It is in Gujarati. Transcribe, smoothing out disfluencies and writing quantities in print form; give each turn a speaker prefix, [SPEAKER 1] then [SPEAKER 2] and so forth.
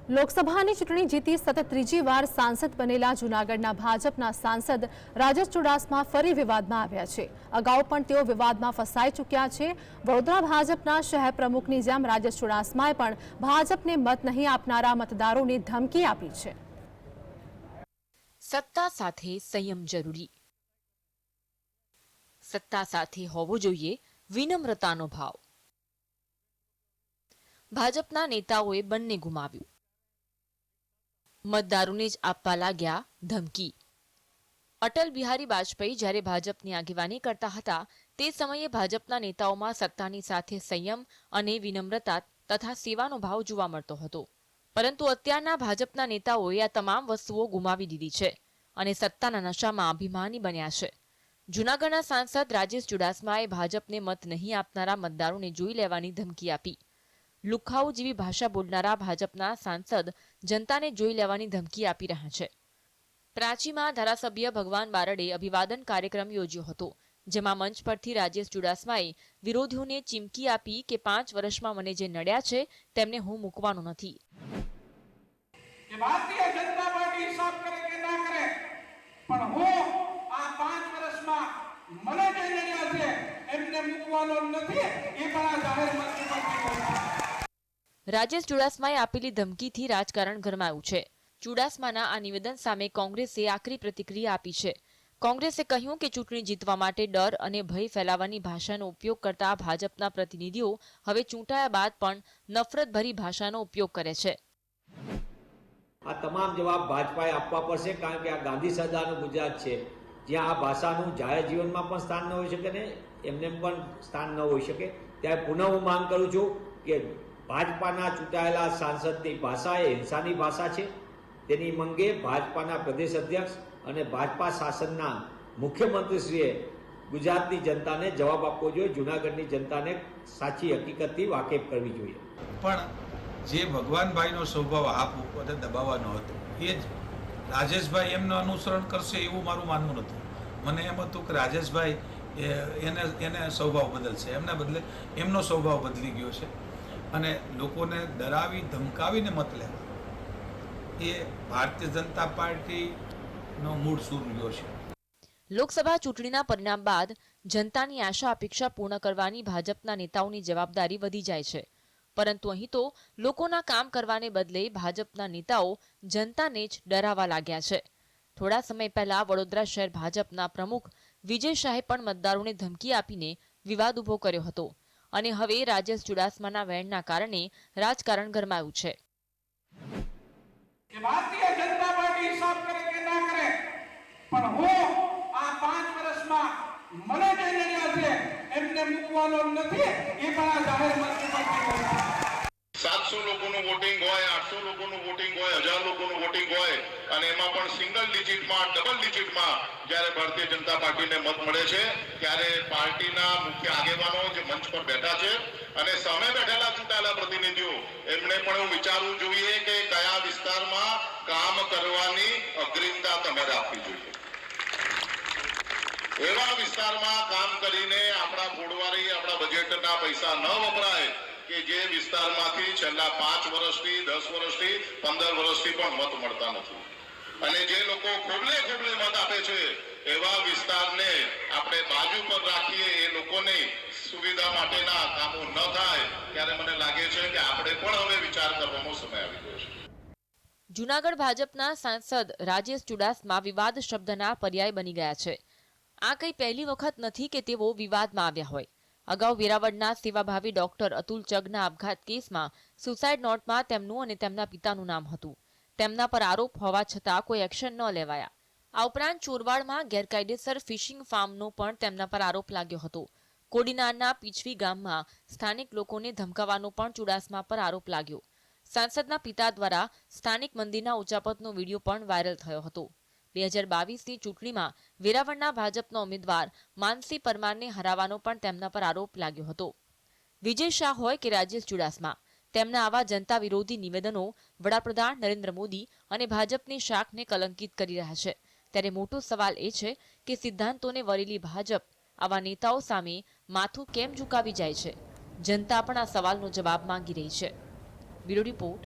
[SPEAKER 1] લોકસભાની ચૂંટણી જીતી સતત ત્રીજી વાર સાંસદ બનેલા જૂનાગઢના ભાજપના સાંસદ રાજેશ ચુડાસમા ફરી વિવાદમાં આવ્યા છે। અગાઉ પણ તેઓ વિવાદમાં ફસાઈ ચૂક્યા છે। વડોદરા ભાજપના શહેર પ્રમુખની જેમ રાજેશ ચુડાસમાએ પણ ભાજપને મત નહીં આપનારા મતદારોને ધમકી આપી છે।
[SPEAKER 2] સત્તા સાથે સંયમ જરૂરી। સત્તા સાથે હોવો જોઈએ વિનમ્રતાનો ભાવ। ભાજપના નેતાઓએ બંને ગુમાવ્યું। મતદારોને જ આપવા લાગ્યા ધમકી। અટલ બિહારી વાજપેયી જ્યારે ભાજપની આગેવાની કરતા હતા તે સમયે ભાજપના નેતાઓમાં સત્તાની સાથે સંયમ અને વિનમ્રતા તથા સેવાનો ભાવ જોવા મળતો હતો, પરંતુ અત્યારના ભાજપના નેતાઓએ આ તમામ વસ્તુઓ ગુમાવી દીધી છે અને સત્તાના નશામાં અભિમાની બન્યા છે। જૂનાગઢના સાંસદ રાજેશ ચુડાસમાએ ભાજપને મત નહીં આપનારા મતદારોને જોઈ લેવાની ધમકી આપી। લુખાઉ જેવી ભાષા બોલનારા ભાજપના સાંસદ જનતાને જોઈ લેવાની ધમકી આપી રહ્યા છે। પ્રાચીમાં ધારાસભ્ય ભગવાન બારડે અભિવાદન કાર્યક્રમ યોજ્યો હતો, જેમાં મંચ પરથી રાજેશ ચુડાસમાએ વિરોધીઓને ચીમકી આપી કે 5 વર્ષમાં મને જે નડ્યા છે તેમને હું મૂકવાનો નથી।
[SPEAKER 3] ભારતીય જનતા પાર્ટી હિસાબ કરે કે ના કરે, પણ હું આ 5 વર્ષમાં મને જે નડ્યા છે એમને મૂકવાનો નથી, એ પણ આ જાહેર મંચ પરથી કહું છું।
[SPEAKER 2] રાજેશ ચુડાસમાએ આપેલી ધમકીથી રાજકારણ ગરમાયું છે। ચુડાસમાના આ નિવેદન સામે કોંગ્રેસે આકરી પ્રતિક્રિયા આપી છે। કોંગ્રેસે કહ્યું કે ચૂંટણી જીતવા માટે ડર અને ભય ફેલાવવાની ભાષાનો ઉપયોગ કરતા ભાજપના પ્રતિનિધિઓ હવે ચૂંટાયા બાદ પણ નફરતભરી ભાષાનો ઉપયોગ કરે છે।
[SPEAKER 4] આ તમામ જવાબ ભાજપાએ આપવા પડશે, કારણ કે આ ગાંધી સરદારનું ગુજરાત છે, જ્યાં આ ભાષાનું જાહેર જીવનમાં પણ સ્થાન ન હોઈ શકે ને એમને પણ સ્થાન ન હોઈ શકે। ત્યારે પુનઃ હું માંગ કરું છું કે ભાજપાના ચૂંટાયેલા સાંસદની ભાષા એ હિંસાની ભાષા છે। તેની મંગે ભાજપાના પ્રદેશ અધ્યક્ષ અને ભાજપા શાસનના મુખ્યમંત્રીશ્રીએ ગુજરાતની જનતાને જવાબ આપવો જોઈએ, જૂનાગઢની જનતાને સાચી હકીકતથી વાકેફ કરવી જોઈએ।
[SPEAKER 5] પણ જે ભગવાનભાઈનો સ્વભાવ આપ અને દબાવવાનો હતો એ જ રાજેશભાઈ એમનું અનુસરણ કરશે એવું મારું માનવું નહોતું। મને એમ હતું કે રાજેશભાઈ એને સ્વભાવ બદલશે, એમના બદલે એમનો સ્વભાવ બદલી ગયો છે અને લોકોને ડરાવી ધમકાવીને મત લેવા એ ભારતીય જનતા પાર્ટીનો મૂળ સૂર રહ્યો છે।
[SPEAKER 2] લોકસભા ચૂંટણીના પરિણામ બાદ જનતાની આશા અપેક્ષા પૂર્ણ કરવાની ભાજપના નેતાઓની જવાબદારી વધી જાય છે, પરંતુ અહીં તો લોકોના કામ કરવાને બદલે ભાજપના નેતાઓ જનતાને જ ડરાવવા લાગ્યા છે। થોડા સમય પહેલા વડોદરા શહેર ભાજપના પ્રમુખ વિજય શાહે પણ મતદારોને ધમકી આપીને વિવાદ ઉભો કર્યો હતો અને હવે રાજેશ ચુડાસમાના વેણના કારણે રાજકારણ ગરમાયું છે।
[SPEAKER 3] ભારતીય જનતા પાર્ટી હિસાબ કરે કે ના કરે, પણ હું આ 5 વર્ષમાં મને જે નડ્યા છે એમને મૂકવાનો નથી, એ પણ આ જાહેર મંચ પરથી કહું છું।
[SPEAKER 6] 700 લોકોનું વોટિંગ હોય, 800 લોકોનું વોટિંગ હોય, 1000 લોકોનું વોટિંગ હોય અને એમાં પણ સિંગલ ડિજિટમાં, ડબલ ડિજિટમાં જ્યારે ભારતીય જનતા પાર્ટીને મત મળે છે ત્યારે પાર્ટીના મુખ્ય આગેવાનો જે મંચ પર બેઠા છે અને સામે બેઠેલા ચૂંટાયેલા પ્રતિનિધિઓ એમણે પણ એવું વિચારવું જોઈએ કે કયા વિસ્તારમાં કામ કરવાની અગ્રિમતા તમારે આપવી જોઈએ। એવા વિસ્તારમાં કામ કરીને આપણા ફોડવારી, આપણા બજેટના પૈસા ન વપરાય કે જે વિસ્તારમાંથી છેલ્લા 5 વર્ષથી, 10 વર્ષથી, 15 વર્ષથી પણ મત મળતા નથી અને જે લોકો ખોબલે ખોબલે મત આપે છે એવા વિસ્તારને આપણે બાજુ પર રાખીએ, એ લોકોને સુવિધા માટેના કામો ન થાય ત્યારે મને લાગે છે કે આપણે પણ હવે વિચાર કરવાનો સમય આવી ગયો છે।
[SPEAKER 2] જૂનાગઢ ભાજપના સાંસદ રાજેશ ચુડાસમા વિવાદ શબ્દના પર્યાય બની ગયા છે। આ કંઈ પહેલી વખત નથી કે તેઓ વિવાદમાં આવ્યા હોય। અગાઉ વેરાવળના સેવાભાવી ડોક્ટર અતુલ ચગના આપઘાત કેસમાં સુસાઇડ નોટમાં તેમનું અને તેમના પિતાનું નામ હતું। તેમના પર આરોપ હોવા છતાં કોઈ એક્શન ન લેવાયા। આ ઉપરાંત ચોરવાડમાં ગેરકાયદેસર ફિશિંગ ફાર્મનો પણ તેમના પર આરોપ લાગ્યો હતો। કોડીનારના પીછવી ગામમાં સ્થાનિક લોકોને ધમકાવવાનો પણ ચુડાસમા પર આરોપ લાગ્યો। સાંસદના પિતા દ્વારા સ્થાનિક મંદિરના ઉચાપતનો વિડીયો પણ વાયરલ થયો હતો। 2022ની ચૂંટણીમાં વેરાવળના ભાજપના ઉમેદવાર માનસી પરમારને હરાવવાનો પણ તેમના પર આરોપ લાગ્યો હતો। વિજય શાહ હોય કે રાજેશ ચુડાસમા, તેમના આવા જનતા વિરોધી નિવેદનો વડાપ્રધાન નરેન્દ્ર મોદી અને ભાજપની શાખને કલંકિત કરી રહ્યા છે। ત્યારે મોટો સવાલ એ છે કે સિદ્ધાંતોને વરેલી ભાજપ આવા નેતાઓ સામે માથું કેમ ઝુકાવી જાય છે? જનતા પણ આ સવાલનો જવાબ માંગી રહી છે। Bureau report,